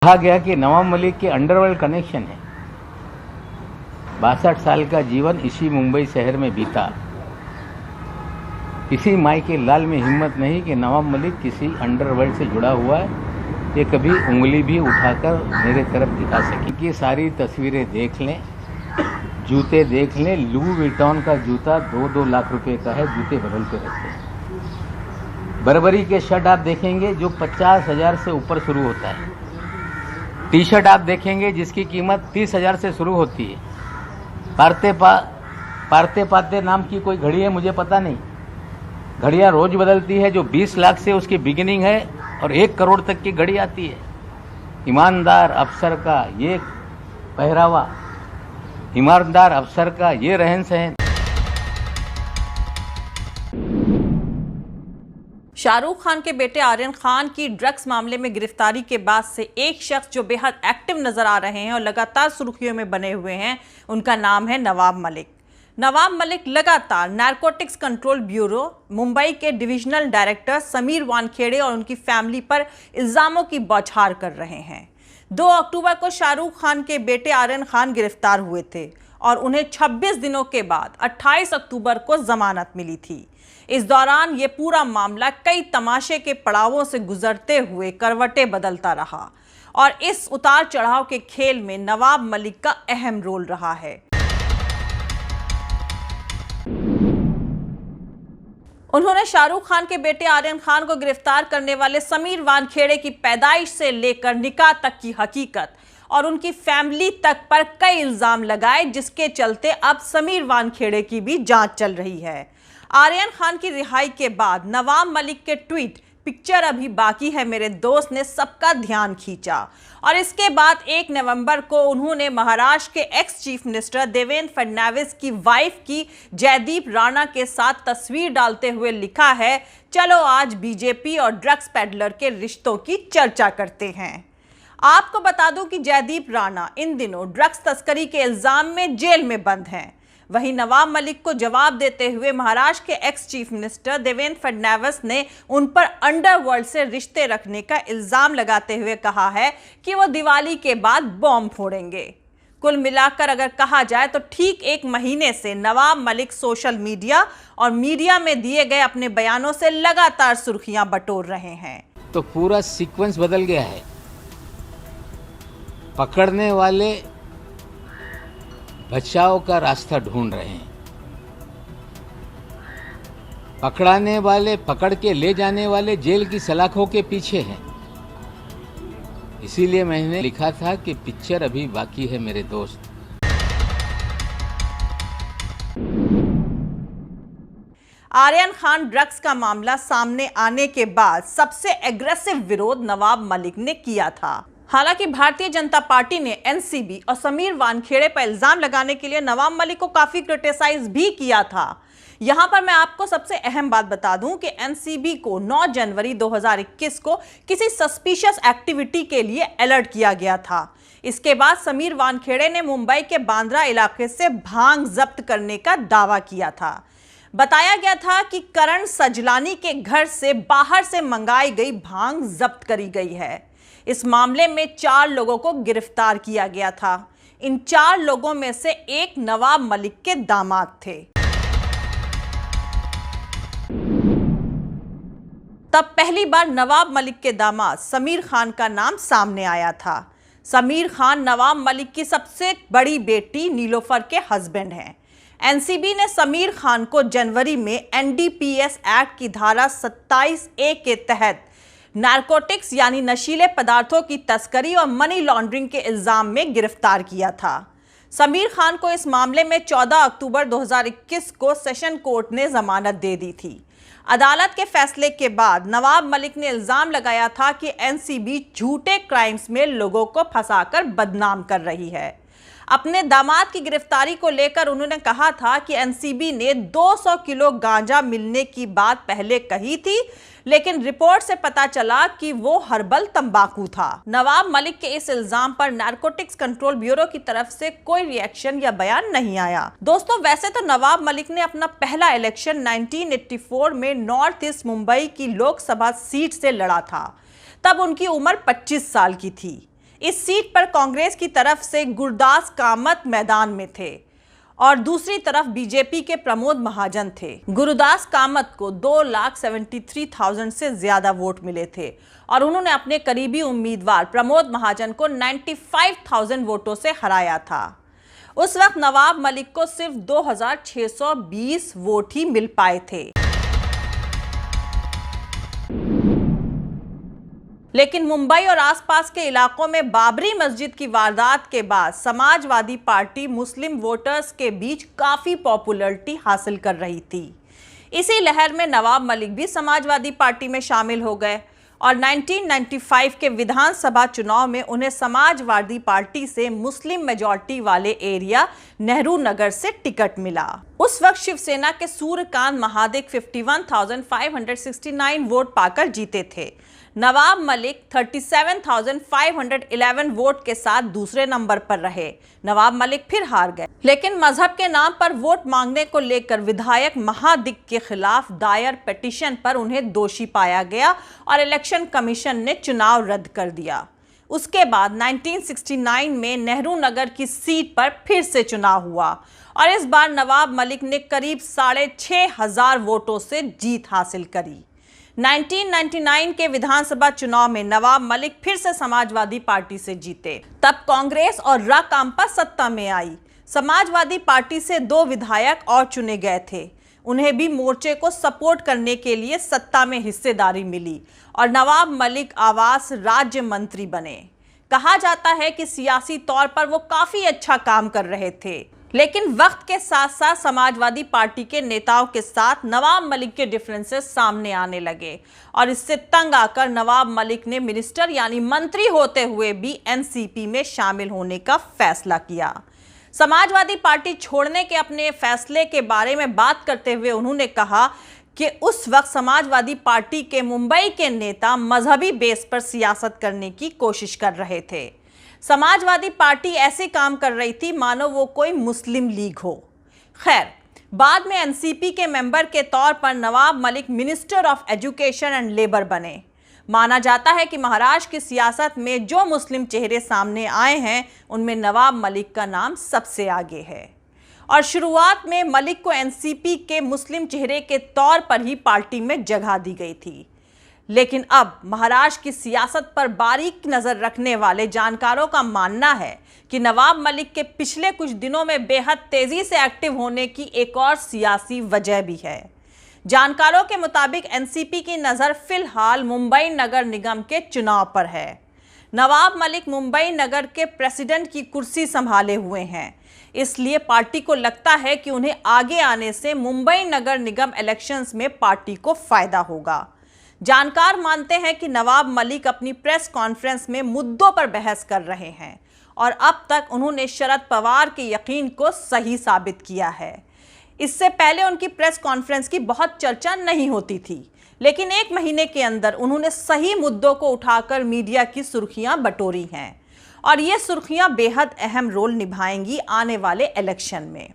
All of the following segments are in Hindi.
कहा गया कि नवाब मलिक के अंडरवर्ल्ड कनेक्शन है। 62 साल का जीवन इसी मुंबई शहर में बीता। किसी माई के लाल में हिम्मत नहीं कि नवाब मलिक किसी अंडरवर्ल्ड से जुड़ा हुआ है। ये कभी उंगली भी उठाकर मेरे तरफ दिखा सके कि सारी तस्वीरें देख लें, जूते देख लें। लू विटॉन का जूता 2-2 लाख रुपए का है, जूते बदलते रहते हैं। बर्बरी के शर्ट आप देखेंगे जो 50,000 से ऊपर शुरू होता है। टी शर्ट आप देखेंगे जिसकी कीमत 30,000 से शुरू होती है। पारते पाते नाम की कोई घड़ी है, मुझे पता नहीं। घड़ियां रोज बदलती है, जो 20 लाख से उसकी बिगिनिंग है और 1 करोड़ तक की घड़ी आती है। ईमानदार अफसर का ये पहरावा, ईमानदार अफसर का ये रहन सहन। शाहरुख खान के बेटे आर्यन खान की ड्रग्स मामले में गिरफ्तारी के बाद से एक शख्स जो बेहद एक्टिव नजर आ रहे हैं और लगातार सुर्खियों में बने हुए हैं, उनका नाम है नवाब मलिक। नवाब मलिक लगातार नारकोटिक्स कंट्रोल ब्यूरो मुंबई के डिविजनल डायरेक्टर समीर वानखेड़े और उनकी फैमिली पर इल्जामों की बौछार कर रहे हैं। 2 अक्टूबर को शाहरुख खान के बेटे आर्यन खान गिरफ्तार हुए थे और उन्हें 26 दिनों के बाद 28 अक्टूबर को जमानत मिली थी। इस दौरान ये पूरा मामला कई तमाशे के पड़ावों से गुजरते हुए करवटें बदलता रहा और इस उतार चढ़ाव के खेल में नवाब मलिक का अहम रोल रहा है। उन्होंने शाहरुख खान के बेटे आर्यन खान को गिरफ्तार करने वाले समीर वानखेड़े की पैदाइश से लेकर निकाह तक की हकीकत और उनकी फैमिली तक पर कई इल्जाम लगाए, जिसके चलते अब समीर वानखेड़े की भी जांच चल रही है। आर्यन खान की रिहाई के बाद नवाब मलिक के ट्वीट पिक्चर अभी बाकी है मेरे दोस्त ने सबका ध्यान खींचा और इसके बाद 1 नवंबर को उन्होंने महाराष्ट्र के ex chief minister Devendra Fadnavis की वाइफ की जयदीप राणा के साथ तस्वीर डालते हुए लिखा है, चलो आज बीजेपी और ड्रग्स पेडलर के रिश्तों की चर्चा करते हैं। आपको बता दूं कि जयदीप राणा इन दिनों ड्रग्स तस्करी के इल्जाम में जेल में बंद हैं। वहीं नवाब मलिक को जवाब देते हुए महाराष्ट्र के ex chief minister Devendra Fadnavis ने उन पर अंडरवर्ल्ड से रिश्ते रखने का इल्जाम लगाते हुए कहा है कि वो दिवाली के बाद बॉम्ब फोड़ेंगे। कुल मिलाकर अगर कहा जाए तो ठीक 1 महीने से नवाब मलिक सोशल मीडिया और मीडिया में दिए गए अपने बयानों से लगातार सुर्खियां बटोर रहे हैं। तो पूरा सीक्वेंस बदल गया है। पकड़ने वाले बचाव का रास्ता ढूंढ रहे हैं, पकड़ाने वाले पकड़ के ले जाने वाले जेल की सलाखों के पीछे हैं। इसीलिए मैंने लिखा था कि पिक्चर अभी बाकी है मेरे दोस्त। आर्यन खान ड्रग्स का मामला सामने आने के बाद सबसे एग्रेसिव विरोध नवाब मलिक ने किया था। हालांकि भारतीय जनता पार्टी ने एनसीबी और समीर वानखेड़े पर इल्जाम लगाने के लिए नवाब मलिक को काफी क्रिटिसाइज भी किया था। यहां पर मैं आपको सबसे अहम बात बता दूं कि एनसीबी को 9 जनवरी 2021 को किसी सस्पिशियस एक्टिविटी के लिए अलर्ट किया गया था। इसके बाद समीर वानखेड़े ने मुंबई के बांद्रा इलाके से भांग जब्त करने का दावा किया था। बताया गया था कि करण सजलानी के घर से बाहर से मंगाई गई भांग जब्त करी गई है। इस मामले में 4 लोगों को गिरफ्तार किया गया था। इन 4 लोगों में से एक नवाब मलिक के दामाद थे। तब पहली बार नवाब मलिक के दामाद समीर खान का नाम सामने आया था। समीर खान नवाब मलिक की सबसे बड़ी बेटी नीलोफर के हस्बैंड हैं। एनसीबी ने समीर खान को जनवरी में एनडीपीएस एक्ट की धारा 27A के तहत नारकोटिक्स यानी नशीले पदार्थों की तस्करी और मनी लॉन्ड्रिंग के इल्जाम में गिरफ्तार किया था। समीर खान को इस मामले में 14 अक्टूबर 2021 को सेशन कोर्ट ने जमानत दे दी थी। अदालत के फैसले के बाद नवाब मलिक ने इल्जाम लगाया था कि एनसीबी झूठे क्राइम्स में लोगों को फंसाकर बदनाम कर रही है। अपने दामाद की गिरफ्तारी को लेकर उन्होंने कहा था कि एनसीबी ने 200 किलो गांजा मिलने की बात पहले कही थी, लेकिन रिपोर्ट से पता चला कि वो हर्बल तंबाकू था। नवाब मलिक के इस इल्जाम पर नारकोटिक्स कंट्रोल ब्यूरो की तरफ से कोई रिएक्शन या बयान नहीं आया। दोस्तों, वैसे तो नवाब मलिक ने अपना पहला इलेक्शन 1984 में नॉर्थ ईस्ट मुंबई की लोकसभा सीट से लड़ा था। तब उनकी उम्र 25 साल की थी। इस सीट पर कांग्रेस की तरफ से गुरदास कामत मैदान में थे और दूसरी तरफ बीजेपी के प्रमोद महाजन थे। गुरदास कामत को 2,73,000 से ज्यादा वोट मिले थे और उन्होंने अपने करीबी उम्मीदवार प्रमोद महाजन को 95,000 वोटों से हराया था। उस वक्त नवाब मलिक को सिर्फ 2,620 वोट ही मिल पाए थे। लेकिन मुंबई और आसपास के इलाकों में बाबरी मस्जिद की वारदात के बाद समाजवादी पार्टी मुस्लिम वोटर्स के बीच काफी पॉपुलैरिटी हासिल कर रही थी। इसी लहर में नवाब मलिक भी समाजवादी पार्टी में शामिल हो गए और 1995 के विधानसभा चुनाव में उन्हें समाजवादी पार्टी से मुस्लिम मेजॉरिटी वाले एरिया नेहरू नगर से टिकट मिला। उस वक्त शिवसेना के सूर्यकांत महादिक 51,569 वोट पाकर जीते थे। नवाब मलिक 37,511 वोट के साथ दूसरे नंबर पर रहे। नवाब मलिक फिर हार गए, लेकिन मजहब के नाम पर वोट मांगने को लेकर विधायक महादिक के खिलाफ दायर पिटीशन पर उन्हें दोषी पाया गया और इलेक्शन कमीशन ने चुनाव रद्द कर दिया। उसके बाद 1969 में नेहरू नगर की सीट पर फिर से चुनाव हुआ और इस बार नवाब मलिक ने करीब 6,500 वोटों से जीत हासिल करी। 1999 के विधानसभा चुनाव में नवाब मलिक फिर से समाजवादी पार्टी से जीते। तब कांग्रेस और राकांपा सत्ता में आई। समाजवादी पार्टी से 2 विधायक और चुने गए थे। उन्हें भी मोर्चे को सपोर्ट करने के लिए सत्ता में हिस्सेदारी मिली और नवाब मलिक आवास राज्य मंत्री बने। कहा जाता है कि सियासी तौर पर वो काफी अच्छा काम कर रहे थे, लेकिन वक्त के साथ साथ समाजवादी पार्टी के नेताओं के साथ नवाब मलिक के डिफरेंसेस सामने आने लगे और इससे तंग आकर नवाब मलिक ने मिनिस्टर यानी मंत्री होते हुए भी एनसीपी में शामिल होने का फैसला किया। समाजवादी पार्टी छोड़ने के अपने फैसले के बारे में बात करते हुए उन्होंने कहा कि उस वक्त समाजवादी पार्टी के मुंबई के नेता मजहबी बेस पर सियासत करने की कोशिश कर रहे थे। समाजवादी पार्टी ऐसे काम कर रही थी मानो वो कोई मुस्लिम लीग हो। खैर, बाद में एनसीपी के मेंबर के तौर पर Nawab Malik minister of education and labour बने। माना जाता है कि महाराष्ट्र की सियासत में जो मुस्लिम चेहरे सामने आए हैं उनमें नवाब मलिक का नाम सबसे आगे है और शुरुआत में मलिक को एनसीपी के मुस्लिम चेहरे के तौर पर ही पार्टी में जगह दी गई थी। लेकिन अब महाराष्ट्र की सियासत पर बारीक नजर रखने वाले जानकारों का मानना है कि नवाब मलिक के पिछले कुछ दिनों में बेहद तेजी से एक्टिव होने की एक और सियासी वजह भी है। जानकारों के मुताबिक एनसीपी की नजर फिलहाल मुंबई नगर निगम के चुनाव पर है। नवाब मलिक मुंबई नगर के प्रेसिडेंट की कुर्सी संभाले हुए हैं, इसलिए पार्टी को लगता है कि उन्हें आगे आने से मुंबई नगर निगम इलेक्शंस में पार्टी को फायदा होगा। जानकार मानते हैं कि नवाब मलिक अपनी प्रेस कॉन्फ्रेंस में मुद्दों पर बहस कर रहे हैं और अब तक उन्होंने शरद पवार के यकीन को सही साबित किया है। इससे पहले उनकी प्रेस कॉन्फ्रेंस की बहुत चर्चा नहीं होती थी, लेकिन 1 महीने के अंदर उन्होंने सही मुद्दों को उठाकर मीडिया की सुर्खियां बटोरी हैं और ये सुर्खियां बेहद अहम रोल निभाएंगी आने वाले इलेक्शन में।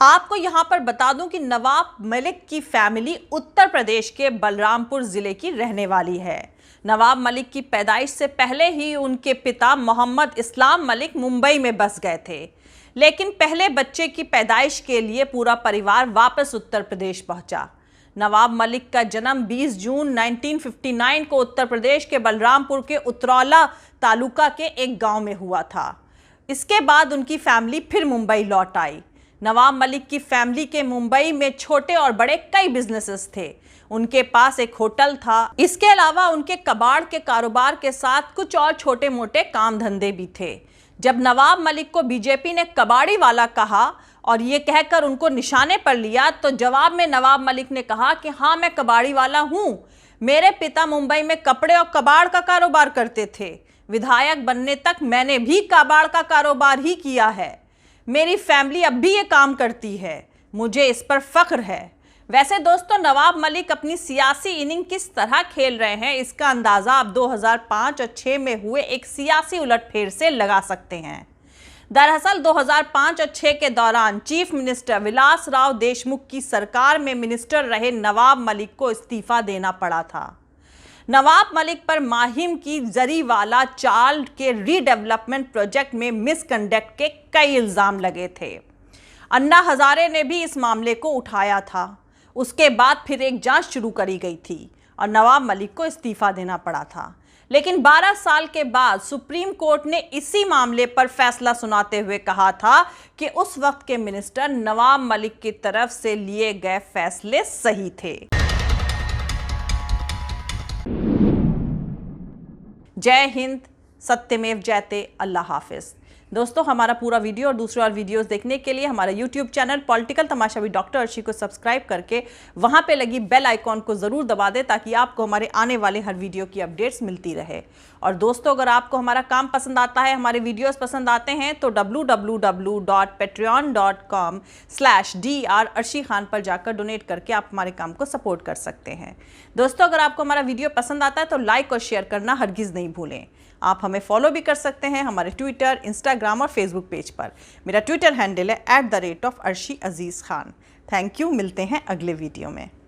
आपको यहां पर बता दूं कि नवाब मलिक की फैमिली उत्तर प्रदेश के बलरामपुर जिले की रहने वाली है। नवाब मलिक की पैदाइश से पहले ही उनके पिता मोहम्मद इस्लाम मलिक मुंबई में बस गए थे, लेकिन पहले बच्चे की पैदाइश के लिए पूरा परिवार वापस उत्तर प्रदेश पहुंचा। नवाब मलिक का जन्म 20 जून 1959 को उत्तर प्रदेश के बलरामपुर के उतरौला तालुका के एक गांव में हुआ था। इसके बाद उनकी फैमिली फिर मुंबई लौट आई। नवाब मलिक की फैमिली के मुंबई में छोटे और बड़े कई बिजनेसेस थे। उनके पास एक होटल था। इसके अलावा उनके कबाड़ के कारोबार के साथ कुछ और छोटे मोटे काम धंधे भी थे। जब नवाब मलिक को बीजेपी ने कबाड़ी वाला कहा और ये कहकर उनको निशाने पर लिया, तो जवाब में नवाब मलिक ने कहा कि हाँ, मैं कबाड़ी वाला हूँ। मेरे पिता मुंबई में कपड़े और कबाड़ का कारोबार करते थे। विधायक बनने तक मैंने भी कबाड़ का कारोबार ही किया है। मेरी फैमिली अब भी ये काम करती है। मुझे इस पर फख्र है। वैसे दोस्तों, नवाब मलिक अपनी सियासी इनिंग किस तरह खेल रहे हैं, इसका अंदाज़ा आप 2005 और 6 में हुए एक सियासी उलटफेर से लगा सकते हैं। दरअसल 2005 और 6 के दौरान चीफ मिनिस्टर विलासराव देशमुख की सरकार में मिनिस्टर रहे नवाब मलिक को इस्तीफा देना पड़ा था। नवाब मलिक पर माहिम की जरीवाला चाल के रीडेवलपमेंट प्रोजेक्ट में मिसकंडक्ट के कई इल्जाम लगे थे। अन्ना हजारे ने भी इस मामले को उठाया था। उसके बाद फिर एक जांच शुरू करी गई थी और नवाब मलिक को इस्तीफा देना पड़ा था। लेकिन 12 साल के बाद सुप्रीम कोर्ट ने इसी मामले पर फैसला सुनाते हुए कहा था कि उस वक्त के मिनिस्टर नवाब मलिक की तरफ से लिए गए फैसले सही थे। जय हिंद, सत्यमेव जयते, अल्लाह हाफिज। दोस्तों, हमारा पूरा वीडियो और दूसरे और वीडियोस देखने के लिए हमारा YouTube channel political Tamasha with doctor Arshi को सब्सक्राइब करके वहां पे लगी बेल आइकॉन को जरूर दबा दें ताकि आपको हमारे आने वाले हर वीडियो की अपडेट्स मिलती रहे। और दोस्तों, अगर आपको हमारा काम पसंद आता है, हमारे वीडियोस पसंद आते हैं तो www.patreon.com/dr अर्शी खान पर जाकर डोनेट करके आप हमारे काम को सपोर्ट कर सकते हैं। दोस्तों, अगर आपको हमारा वीडियो पसंद आता है तो लाइक और शेयर करना हरगिज नहीं भूलें। आप हमें फॉलो भी कर सकते हैं हमारे ट्विटर, इंस्टाग्राम और फेसबुक पेज पर। मेरा ट्विटर हैंडल है @arshi_aziz khan। Thank you. मिलते हैं अगले वीडियो में।